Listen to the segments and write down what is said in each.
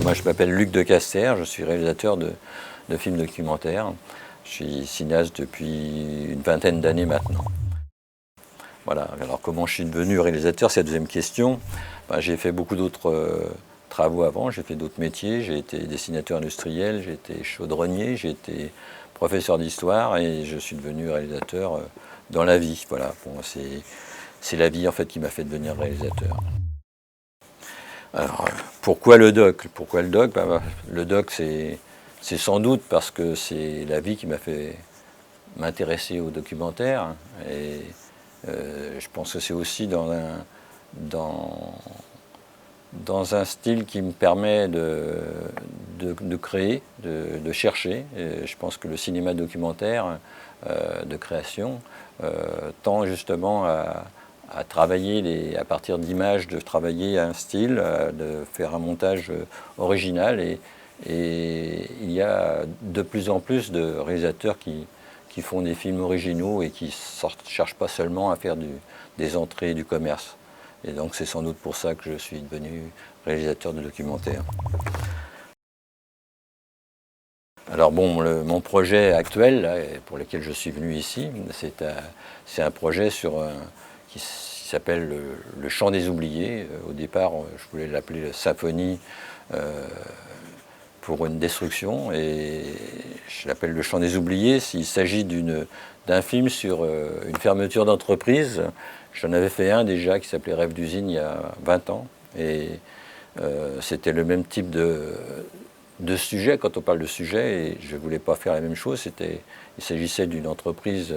Moi, je m'appelle Luc Decaster, je suis réalisateur de films documentaires. Je suis cinéaste depuis une vingtaine d'années maintenant. Voilà. Alors, comment je suis devenu réalisateur, c'est la deuxième question. Ben, j'ai fait beaucoup d'autres travaux avant, j'ai fait d'autres métiers. J'ai été dessinateur industriel, j'ai été chaudronnier, j'ai été professeur d'histoire et je suis devenu réalisateur dans la vie. Voilà. Bon, c'est la vie en fait qui m'a fait devenir réalisateur. Alors, pourquoi le doc? Pourquoi le doc? Le doc, c'est sans doute parce que c'est la vie qui m'a fait m'intéresser au documentaire. Et je pense que c'est aussi dans un style qui me permet de créer, de chercher. Et je pense que le cinéma documentaire de création tend justement à travailler à partir d'images, de travailler un style, de faire un montage original. Et il y a de plus en plus de réalisateurs qui font des films originaux et qui ne cherchent pas seulement à faire des entrées et du commerce. Et donc c'est sans doute pour ça que je suis devenu réalisateur de documentaires. Alors bon, mon projet actuel, là, pour lequel je suis venu ici, c'est un projet qui s'appelle le Chant des oubliés. Au départ, je voulais l'appeler Symphonie pour une destruction, et je l'appelle le Chant des oubliés. S'il s'agit d'un film sur une fermeture d'entreprise, j'en avais fait un déjà qui s'appelait Rêve d'usine il y a 20 ans, et c'était le même type de sujet quand on parle de sujet, et je ne voulais pas faire la même chose. Il s'agissait d'une entreprise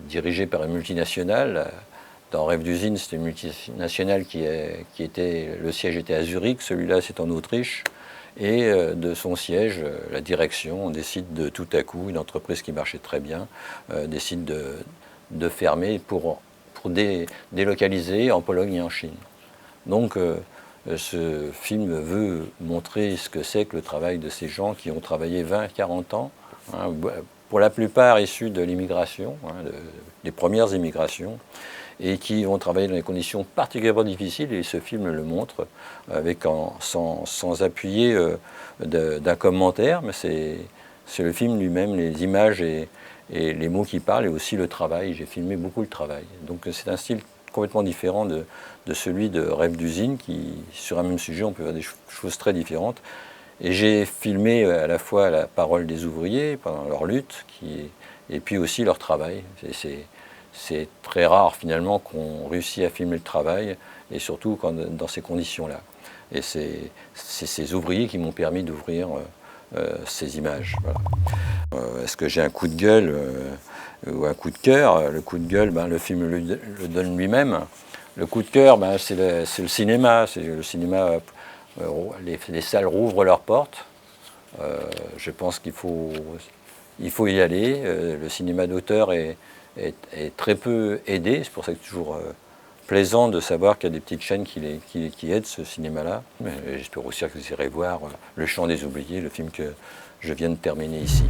dirigée par une multinationale. Dans Rêve d'usine, c'était une multinationale le siège était à Zurich, celui-là c'est en Autriche, et de son siège, la direction décide de tout à coup, une entreprise qui marchait très bien, décide de fermer pour délocaliser en Pologne et en Chine. Donc ce film veut montrer ce que c'est que le travail de ces gens qui ont travaillé 20-40 ans, hein, pour la plupart issus de l'immigration, des premières immigrations, et qui ont travaillé dans des conditions particulièrement difficiles, et ce film le montre sans appuyer d'un commentaire, mais c'est le film lui-même, les images et les mots qui parlent, et aussi le travail. J'ai filmé beaucoup le travail. Donc c'est un style complètement différent de celui de Rêve d'usine, qui, sur un même sujet, on peut faire des choses très différentes. Et j'ai filmé à la fois la parole des ouvriers pendant leur lutte, et puis aussi leur travail. C'est très rare finalement qu'on réussisse à filmer le travail, et surtout dans ces conditions-là. Et c'est ces ouvriers qui m'ont permis d'ouvrir ces images. Voilà. Est-ce que j'ai un coup de gueule ou un coup de cœur? Le coup de gueule, le film le donne lui-même. Le coup de cœur, c'est le cinéma. Le cinéma, les salles rouvrent leurs portes. Je pense qu'il faut y aller. Le cinéma d'auteur est très peu aidé. C'est pour ça que c'est toujours plaisant de savoir qu'il y a des petites chaînes qui aident ce cinéma-là. J'espère aussi que vous irez voir Le Chant des oubliés, le film que je viens de terminer ici.